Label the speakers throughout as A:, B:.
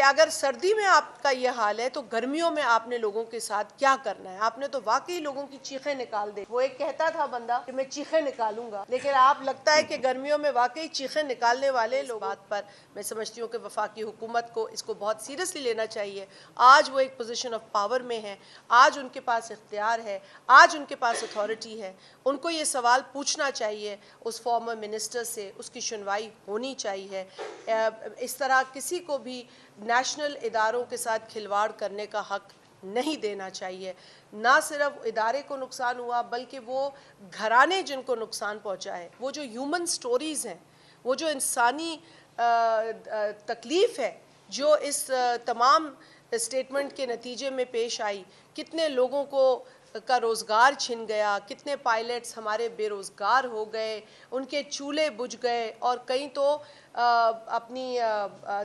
A: अगर सर्दी में आपका ये हाल है तो गर्मियों में आपने लोगों के साथ क्या करना है। आपने तो वाकई लोगों की चीखें निकाल दे। वो एक कहता था बंदा कि मैं चीखें निकालूंगा, लेकिन आप लगता है कि गर्मियों में वाकई चीखें निकालने वाले लोग। बात पर मैं समझती हूँ कि वफाकी हुकूमत को इसको बहुत सीरियसली लेना चाहिए। आज वो एक पोजीशन ऑफ पावर में है, आज उनके पास इख्तियार है, आज उनके पास अथॉरिटी है। उनको ये सवाल पूछना चाहिए उस फॉर्मर मिनिस्टर से, उसकी सुनवाई होनी चाहिए। इस तरह किसी को भी नेशनल इदारों के साथ खिलवाड़ करने का हक नहीं देना चाहिए। ना सिर्फ इदारे को नुकसान हुआ बल्कि वो घराने जिनको नुकसान पहुंचा है, वो जो ह्यूमन स्टोरीज़ हैं, वो जो इंसानी तकलीफ़ है जो इस तमाम स्टेटमेंट के नतीजे में पेश आई, कितने लोगों को का रोज़गार छिन गया, कितने पायलट्स हमारे बेरोज़गार हो गए, उनके चूल्हे बुझ गए और कई तो अपनी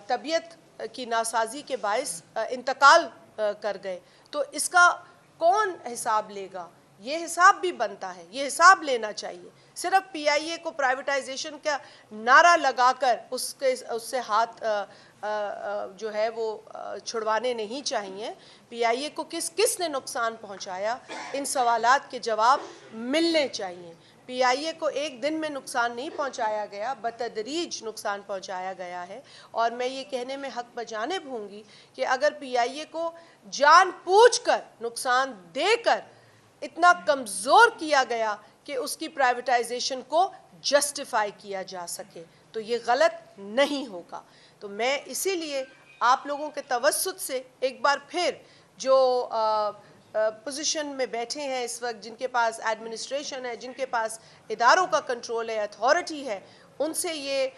A: तबीयत की नासाजी के बायस इंतकाल कर गए। तो इसका कौन हिसाब लेगा? ये हिसाब भी बनता है, ये हिसाब लेना चाहिए। सिर्फ पीआईए को प्राइवेटाइजेशन का नारा लगाकर उससे हाथ जो है वो छुड़वाने नहीं चाहिए। पीआईए को किसने नुकसान पहुंचाया, इन सवालात के जवाब मिलने चाहिए। पीआईए को एक दिन में नुकसान नहीं पहुंचाया गया, बतदरीज नुकसान पहुंचाया गया है। और मैं ये कहने में हक बजानिब होंगी कि अगर पीआईए को जानबूझकर नुकसान देकर इतना कमज़ोर किया गया कि उसकी प्राइवेटाइजेशन को जस्टिफाई किया जा सके तो ये गलत नहीं होगा। तो मैं इसीलिए आप लोगों के तवस्सुत से एक बार फिर जो पोजीशन में बैठे हैं इस वक्त, जिनके पास एडमिनिस्ट्रेशन है, जिनके पास इदारों का कंट्रोल है, अथॉरिटी है, उनसे ये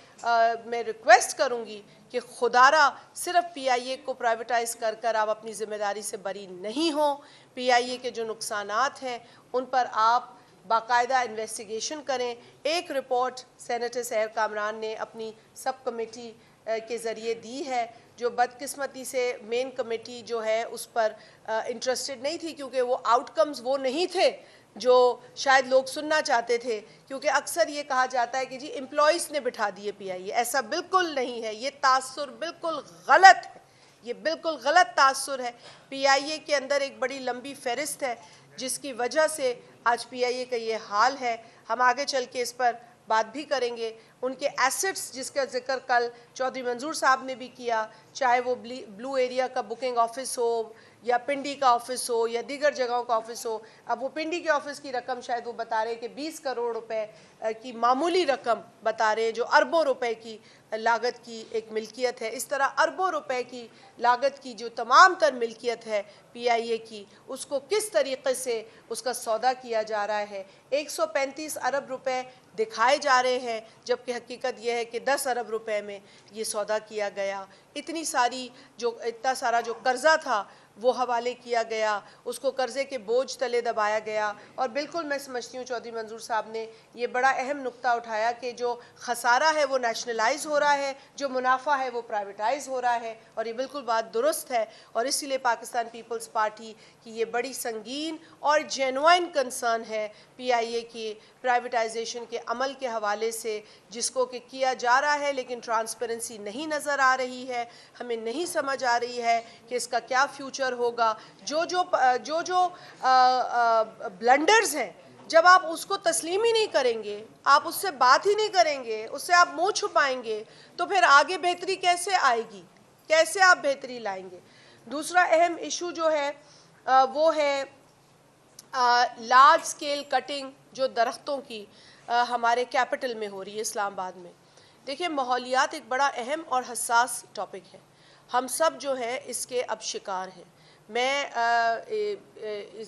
A: मैं रिक्वेस्ट करूंगी कि खुदारा सिर्फ पीआईए को प्राइवेटाइज कर आप अपनी ज़िम्मेदारी से बरी नहीं हो। पीआईए के जो नुकसानात हैं उन पर आप बाकायदा इन्वेस्टिगेशन करें। एक रिपोर्ट सेनेटर सहर कामरान ने अपनी सब कमेटी के ज़रिए दी है, जो बदकिस्मती से मेन कमेटी जो है उस पर इंटरेस्टेड नहीं थी, क्योंकि वो आउटकम्स वो नहीं थे जो शायद लोग सुनना चाहते थे। क्योंकि अक्सर ये कहा जाता है कि जी एम्प्लॉइज़ ने बिठा दिए पीआईए, ऐसा बिल्कुल नहीं है। ये तासुर बिल्कुल गलत है, ये बिल्कुल गलत तासुर है। पीआईए के अंदर एक बड़ी लंबी फहरिस्त है जिसकी वजह से आज पीआईए का ये हाल है। हम आगे चल के इस पर बात भी करेंगे। उनके एसेट्स जिसका जिक्र कल चौधरी मंजूर साहब ने भी किया, चाहे वो ब्लू एरिया का बुकिंग ऑफिस हो या पिंडी का ऑफिस हो या दीगर जगहों का ऑफिस हो। अब वो पिंडी के ऑफिस की रकम शायद वो बता रहे हैं कि 20 करोड़ रुपए की मामूली रकम बता रहे हैं, जो अरबों रुपए की लागत की एक मिल्कियत है। इस तरह अरबों रुपए की लागत की जो तमाम तर मिल्कियत है पीआईए की, उसको किस तरीके से उसका सौदा किया जा रहा है। 135 अरब रुपए दिखाए जा रहे हैं, जबकि हकीकत यह है कि 10 अरब रुपए में ये सौदा किया गया। इतना सारा जो कर्जा था वो हवाले किया गया, उसको कर्ज़े के बोझ तले दबाया गया। और बिल्कुल मैं समझती हूँ चौधरी मंजूर साहब ने ये बड़ा अहम नुक्ता उठाया कि जो खसारा है वो नेशनलाइज हो रहा है, जो मुनाफा है वो प्राइवेटाइज हो रहा है, और ये बिल्कुल बात दुरुस्त है। और इसीलिए पाकिस्तान पीपल्स पार्टी की ये बड़ी संगीन और जेन्युइन कंसर्न है पीआईए की प्राइवेटाइजेशन के अमल के हवाले से, जिसको कि किया जा रहा है लेकिन ट्रांसपेरेंसी नहीं नज़र आ रही है। हमें नहीं समझ आ रही है कि इसका क्या फ्यूचर होगा। जो ब्लंडर्स हैं, जब आप उसको तस्लीम ही नहीं करेंगे, आप उससे बात ही नहीं करेंगे, उससे आप मुंह छुपाएंगे, तो फिर आगे बेहतरी कैसे आएगी, कैसे आप बेहतरी लाएंगे। दूसरा अहम इशू जो है वो है लार्ज स्केल कटिंग जो दरख्तों की हमारे कैपिटल में हो रही है, इस्लामाबाद में। देखिए, माहौलियात एक बड़ा अहम और हसास टॉपिक है। हम सब जो है इसके अब शिकार हैं। मैं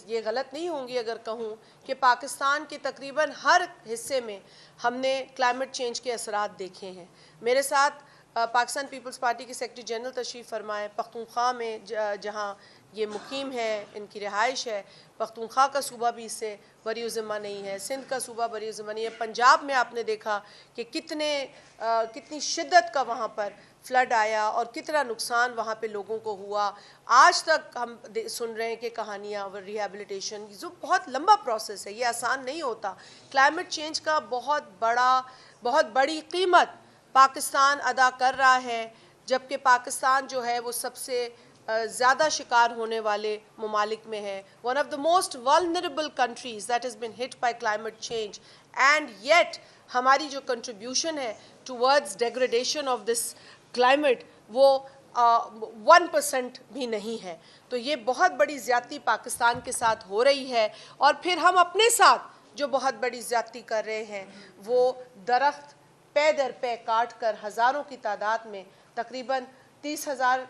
A: ये गलत नहीं होंगी अगर कहूँ कि पाकिस्तान के तकरीबन हर हिस्से में हमने क्लाइमेट चेंज के असरात देखे हैं। मेरे साथ पाकिस्तान पीपल्स पार्टी के सेक्रेटरी जनरल तशरीफ़ फरमाए पख्तूनख्वा में, जहाँ ये मुकीम है, इनकी रिहाइश है। पख्तूनख्वा का सूबा भी इससे बरी ज़िम्मा नहीं है, सिंध का सूबा बरी ज़िम्मा नहीं है। पंजाब में आपने देखा कि कितनी शिद्दत का वहाँ पर फ्लड आया और कितना नुकसान वहाँ पे लोगों को हुआ। आज तक हम सुन रहे हैं कि कहानियाँ और रिहेबिलिटेशन, जो बहुत लंबा प्रोसेस है, ये आसान नहीं होता। क्लाइमेट चेंज का बहुत बड़ी कीमत पाकिस्तान अदा कर रहा है जबकि पाकिस्तान जो है वो सबसे ज़्यादा शिकार होने वाले ममालिक में है, one of the most vulnerable countries that has been hit by climate change, and yet हमारी जो कंट्रीब्यूशन है towards degradation of this climate वो 1% भी नहीं है। तो ये बहुत बड़ी ज़्यादती पाकिस्तान के साथ हो रही है। और फिर हम अपने साथ जो बहुत बड़ी ज़्यादती कर रहे हैं वो दरख्त पे दर पे काट कर हज़ारों की तादाद में तकरीबन 30,000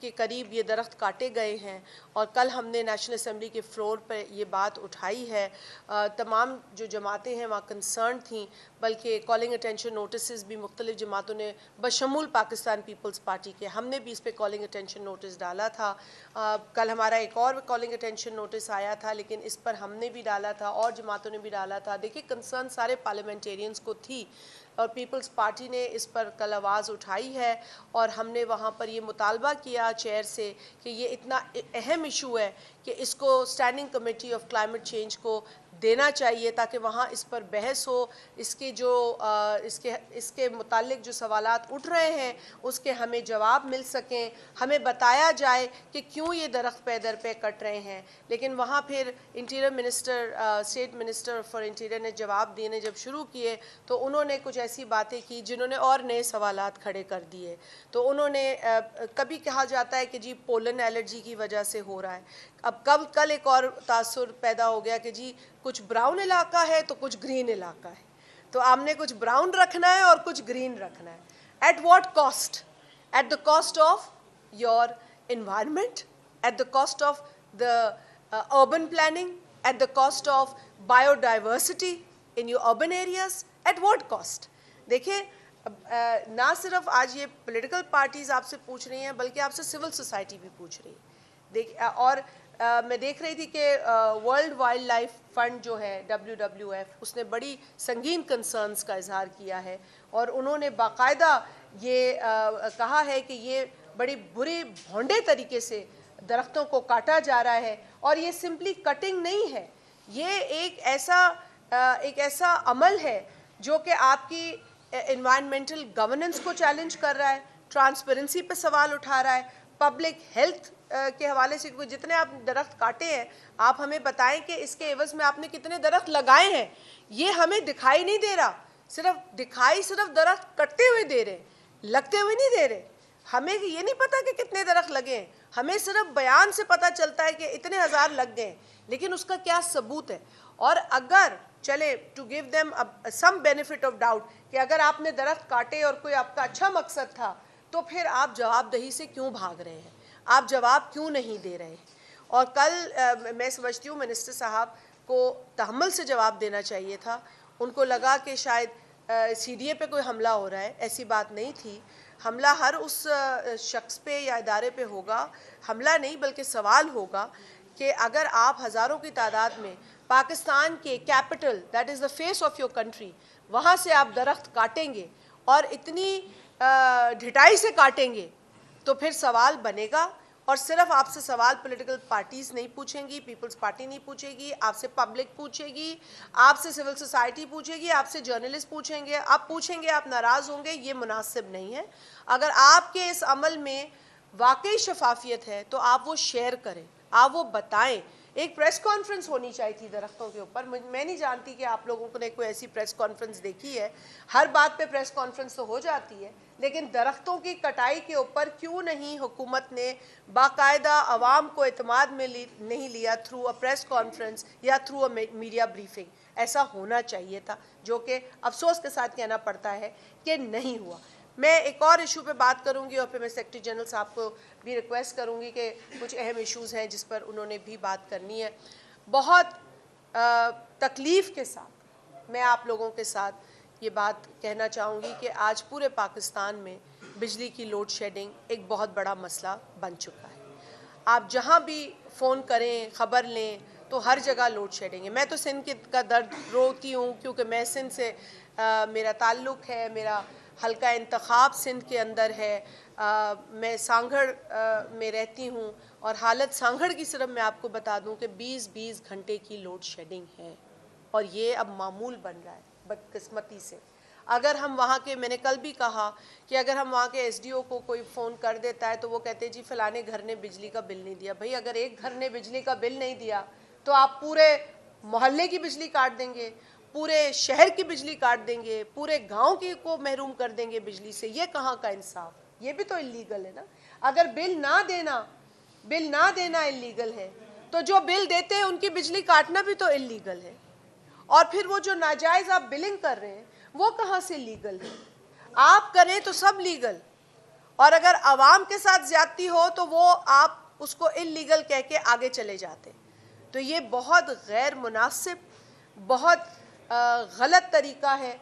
A: के करीब ये दरख्त काटे गए हैं। और कल हमने नेशनल असम्बली के फ्लोर पर ये बात उठाई है। तमाम जो जमातें हैं वहाँ कंसर्न थीं, बल्कि कॉलिंग अटेंशन नोटिस भी मुख्तलिफ़ जमातों ने बशमूल पाकिस्तान पीपल्स पार्टी के, हमने भी इस पर कॉलिंग अटेंशन नोटिस डाला था। कल हमारा एक और कॉलिंग अटेंशन नोटिस आया था, लेकिन इस पर हमने भी डाला था और जमातों ने भी डाला था। देखिए, कंसर्न सारे पार्लियामेंटेरियंस को थी और पीपल्स पार्टी ने इस पर कल आवाज़ उठाई है और हमने वहाँ पर ये मुतालबा किया चेयर से कि ये इतना अहम इशू है कि इसको standing committee of climate change को देना चाहिए ताकि वहाँ इस पर बहस हो। इसके जो इसके मुतालिक जो सवालात उठ रहे हैं उसके हमें जवाब मिल सकें, हमें बताया जाए कि क्यों ये दरख्त पे दर पे कट रहे हैं। लेकिन वहाँ फिर interior minister, state minister for interior ने जवाब देने जब शुरू किए तो उन्होंने कुछ ऐसी बातें की जिन्होंने और नए सवालात खड़े कर दिए। तो उन्होंने कभी कहा जाता है कि जी पोलन एलर्जी की वजह से हो रहा है, अब कल एक और तासुर पैदा हो गया कि जी कुछ ब्राउन इलाका है तो कुछ ग्रीन इलाका है, तो आपने कुछ ब्राउन रखना है और कुछ ग्रीन रखना है। At what cost? At the cost of your environment, at the cost of the urban planning, at the cost of biodiversity in your urban areas, at what cost? देखिए, ना सिर्फ आज ये पॉलिटिकल पार्टीज़ आपसे पूछ रही हैं बल्कि आपसे सिविल सोसाइटी भी पूछ रही है। और मैं देख रही थी कि वर्ल्ड वाइल्ड लाइफ फंड जो है WWF, उसने बड़ी संगीन कंसर्न्स का इजहार किया है और उन्होंने बाकायदा ये कहा है कि ये बड़ी बुरी भोंडे तरीके से दरख्तों को काटा जा रहा है। और ये सिंपली कटिंग नहीं है, ये एक ऐसा अमल है जो कि आपकी एनवायरमेंटल गवर्नेंस को चैलेंज कर रहा है, ट्रांसपेरेंसी पे सवाल उठा रहा है, पब्लिक हेल्थ के हवाले से। जितने आप दरख्त काटे हैं आप हमें बताएं कि इसके एवज में आपने कितने दरख्त लगाए हैं। ये हमें दिखाई नहीं दे रहा, सिर्फ दरख्त कटते हुए दे रहे, लगते हुए नहीं दे रहे। हमें ये नहीं पता कि कितने दरख्त लगे हैं, हमें सिर्फ बयान से पता चलता है कि इतने हज़ार लग गए, लेकिन उसका क्या सबूत है? और अगर चले to give them some benefit of doubt कि अगर आपने दरख्त काटे और कोई आपका अच्छा मकसद था तो फिर आप जवाबदेही से क्यों भाग रहे हैं, आप जवाब क्यों नहीं दे रहे? और कल मैं समझती हूँ मिनिस्टर साहब को तहम्मुल से जवाब देना चाहिए था। उनको लगा कि शायद CDA पे कोई हमला हो रहा है, ऐसी बात नहीं थी। हमला हर उस शख्स पे या इदारे पे होगा, हमला नहीं बल्कि सवाल होगा कि अगर आप हज़ारों की तादाद में पाकिस्तान के capital that is the face of your country, वहाँ से आप दरख्त काटेंगे और इतनी ढिठाई से काटेंगे तो फिर सवाल बनेगा। और सिर्फ आपसे सवाल पॉलिटिकल पार्टीज़ नहीं पूछेंगी, पीपल्स पार्टी नहीं पूछेगी, आपसे पब्लिक पूछेगी, आपसे सिविल सोसाइटी पूछेगी, आपसे जर्नलिस्ट पूछेंगे, आप पूछेंगे, आप नाराज़ होंगे। ये मुनासिब नहीं है। अगर आपके इस अमल में वाकई शफाफियत है तो आप वो शेयर करें, आप वो बताएं। एक प्रेस कॉन्फ्रेंस होनी चाहिए थी दरख्तों के ऊपर। मैं नहीं जानती कि आप लोगों ने कोई ऐसी प्रेस कॉन्फ्रेंस देखी है। हर बात पे प्रेस कॉन्फ्रेंस तो हो जाती है, लेकिन दरख्तों की कटाई के ऊपर क्यों नहीं हुकूमत ने बाकायदा अवाम को एतमाद में नहीं लिया थ्रू अ प्रेस कॉन्फ्रेंस या थ्रू अ मीडिया ब्रीफिंग? ऐसा होना चाहिए था, जो कि अफसोस के साथ कहना पड़ता है कि नहीं हुआ। मैं एक और इशू पे बात करूंगी और फिर मैं सेक्रेटरी जनरल साहब को भी रिक्वेस्ट करूंगी कि कुछ अहम इश्यूज़ हैं जिस पर उन्होंने भी बात करनी है। बहुत तकलीफ़ के साथ मैं आप लोगों के साथ ये बात कहना चाहूँगी कि आज पूरे पाकिस्तान में बिजली की लोड शेडिंग एक बहुत बड़ा मसला बन चुका है। आप जहाँ भी फ़ोन करें, ख़बर लें, तो हर जगह लोड शेडिंग है। मैं तो सिंध का दर्द रोती हूँ क्योंकि मैं सिंध से मेरा ताल्लुक़ है, मेरा हल्का इंतखाब सिंध के अंदर है। मैं सांगड़ में रहती हूँ और हालत सांगड़ की सिर्फ मैं आपको बता दूँ कि 20-20 घंटे की लोड शेडिंग है और ये अब मामूल बन रहा है बदकिस्मती से। अगर हम वहाँ के, मैंने कल भी कहा कि अगर हम वहाँ के एसडीओ को कोई फ़ोन कर देता है तो वो कहते हैं जी फलाने घर ने बिजली का बिल नहीं दिया। भाई अगर एक घर ने बिजली का बिल नहीं दिया तो आप पूरे मोहल्ले की बिजली काट देंगे, पूरे शहर की बिजली काट देंगे, पूरे गांव की को महरूम कर देंगे बिजली से। ये कहाँ का इंसाफ? ये भी तो इलीगल है ना। अगर बिल ना देना इलीगल है तो जो बिल देते हैं उनकी बिजली काटना भी तो इलीगल है। और फिर वो जो नाजायज आप बिलिंग कर रहे हैं वो कहाँ से लीगल है? आप करें तो सब लीगल, और अगर आवाम के साथ ज्यादती हो तो वो आप उसको इल्लीगल कह के आगे चले जाते। तो ये बहुत गैर मुनासिब, बहुत गलत तरीका है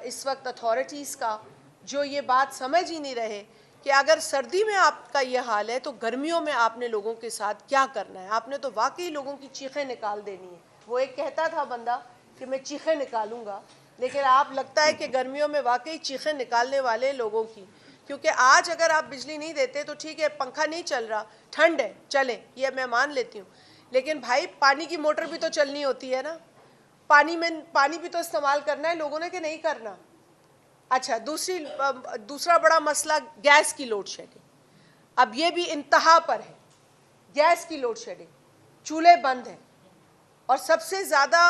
A: इस वक्त अथॉरिटीज़ का, जो ये बात समझ ही नहीं रहे कि अगर सर्दी में आपका ये हाल है तो गर्मियों में आपने लोगों के साथ क्या करना है। आपने तो वाकई लोगों की चीखें निकाल देनी है। वो एक कहता था बंदा कि मैं चीखें निकालूंगा, लेकिन आप लगता है कि गर्मियों में वाकई चीखें निकालने वाले लोगों की। क्योंकि आज अगर आप बिजली नहीं देते तो ठीक है, पंखा नहीं चल रहा, ठंड है, चले, ये मैं मान लेती हूँ, लेकिन भाई पानी की मोटर भी तो चलनी होती है ना, पानी भी तो इस्तेमाल करना है लोगों ने कि नहीं करना। अच्छा, दूसरा बड़ा मसला गैस की लोड शेडिंग। अब ये भी इंतहा पर है, गैस की लोड शेडिंग, चूल्हे बंद हैं। और सबसे ज़्यादा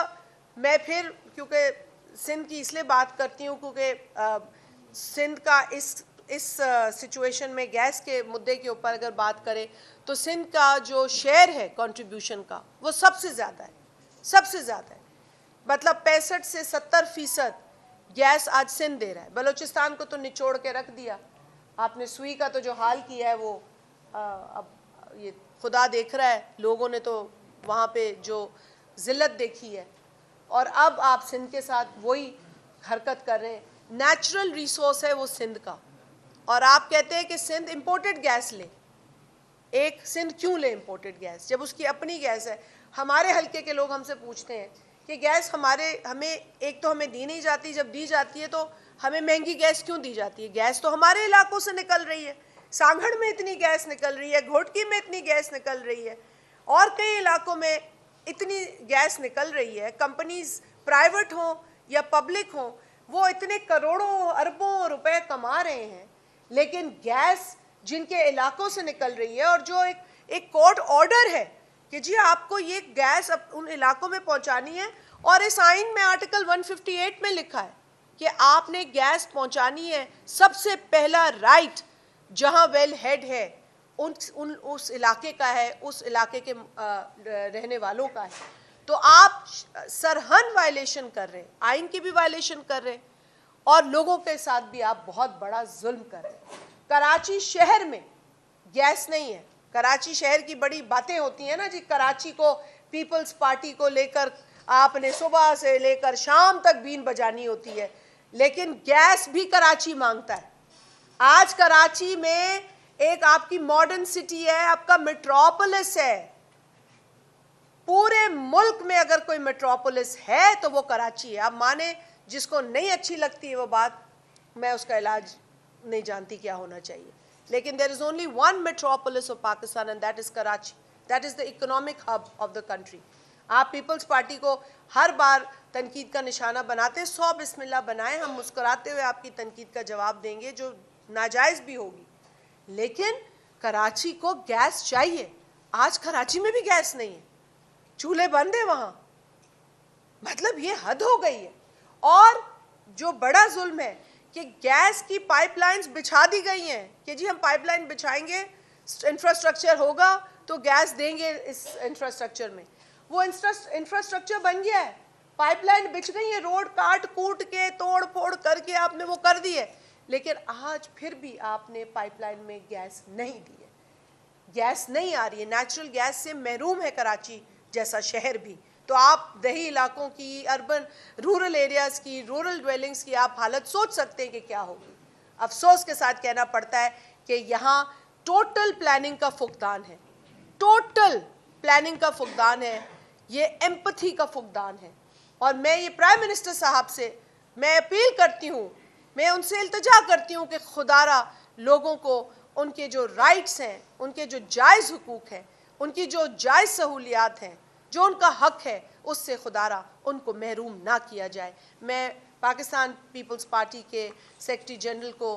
A: मैं फिर, क्योंकि सिंध की इसलिए बात करती हूँ क्योंकि सिंध का इस सिचुएशन में गैस के मुद्दे के ऊपर अगर बात करें तो सिंध का जो शेयर है कंट्रीब्यूशन का वो सबसे ज़्यादा है, सबसे ज़्यादा है। मतलब 65 से 70% गैस आज सिंध दे रहा है। बलूचिस्तान को तो निचोड़ के रख दिया आपने। सुई का तो जो हाल किया है वो अब ये खुदा देख रहा है, लोगों ने तो वहाँ पे जो ज़िल्लत देखी है, और अब आप सिंध के साथ वही हरकत कर रहे हैं। नेचुरल रिसोर्स है वो सिंध का, और आप कहते हैं कि सिंध इंपोर्टेड गैस ले। एक सिंध क्यों ले इंपोर्टेड गैस जब उसकी अपनी गैस है? हमारे हल्के के लोग हमसे पूछते हैं कि गैस हमें एक तो हमें दी नहीं जाती, जब दी जाती है तो हमें महंगी गैस क्यों दी जाती है? गैस तो हमारे इलाकों से निकल रही है, सांगड़ में इतनी गैस निकल रही है, घोटकी में इतनी गैस निकल रही है, और कई इलाकों में इतनी गैस निकल रही है। कंपनीज प्राइवेट हों या पब्लिक हों, वो इतने करोड़ों अरबों रुपए कमा रहे हैं, लेकिन गैस जिनके इलाकों से निकल रही है, और जो एक कोर्ट ऑर्डर है कि जी आपको ये गैस उन इलाकों में पहुंचानी है, और इस आइन में आर्टिकल 158 में लिखा है कि आपने गैस पहुंचानी है। सबसे पहला राइट जहां वेल हेड है उस इलाके का है, उस इलाके के रहने वालों का है। तो आप सरहद वायलेशन कर रहे हैं, आइन की भी वायलेशन कर रहे हैं, और लोगों के साथ भी आप बहुत बड़ा जुल्म कर रहे हैं। कराची शहर में गैस नहीं है। कराची शहर की बड़ी बातें होती हैं ना जी, कराची को पीपल्स पार्टी को लेकर आपने सुबह से लेकर शाम तक बीन बजानी होती है, लेकिन गैस भी कराची मांगता है। आज कराची में एक आपकी मॉडर्न सिटी है, आपका मेट्रोपोलिस है। पूरे मुल्क में अगर कोई मेट्रोपोलिस है तो वो कराची है। आप माने, जिसको नहीं अच्छी लगती है वो बात, मैं उसका इलाज नहीं जानती क्या होना चाहिए, लेकिन there is only one metropolis of Pakistan and that is Karachi. That is the economic hub of the country. आप पीपल्स पार्टी को हर बार तनकीद का निशाना बनाते, 100 बिस्मिल्लाह बनाएं, हम मुस्कुराते हुए आपकी तनकीद का जवाब देंगे जो नाजायज़ भी होगी, लेकिन कराची को गैस चाहिए। आज कराची में भी गैस नहीं है, चूल्हे बंद है वहाँ। मतलब ये हद हो गई है। और जो बड़ा जुल्म है कि गैस की पाइपलाइंस बिछा दी गई हैं कि जी हम पाइपलाइन बिछाएंगे, इंफ्रास्ट्रक्चर होगा तो गैस देंगे इस इंफ्रास्ट्रक्चर में। वो इंफ्रास्ट्रक्चर बन गया है, पाइपलाइन बिछ गई है, रोड काट कूट के तोड़ फोड़ करके आपने वो कर दी है, लेकिन आज फिर भी आपने पाइपलाइन में गैस नहीं दी है। गैस नहीं आ रही है, नेचुरल गैस से महरूम है कराची जैसा शहर भी। तो आप दही इलाकों की, अर्बन रूरल एरियाज़ की, रूरल ड्वेलिंग्स की आप हालत सोच सकते हैं कि क्या होगी। अफसोस के साथ कहना पड़ता है कि यहाँ टोटल प्लानिंग का फुकदान है, टोटल प्लानिंग का फुकदान है, ये एम्पथी का फुकदान है। और मैं ये प्राइम मिनिस्टर साहब से मैं अपील करती हूँ, मैं उनसे इल्तिजा करती हूँ कि खुदारा लोगों को उनके जो राइट्स हैं, उनके जो जायज़ हुकूक हैं, उनकी जो जायज़ सहूलियात हैं, जो उनका हक है, उससे खुदारा उनको महरूम ना किया जाए। मैं पाकिस्तान पीपल्स पार्टी के सेक्रेटरी जनरल को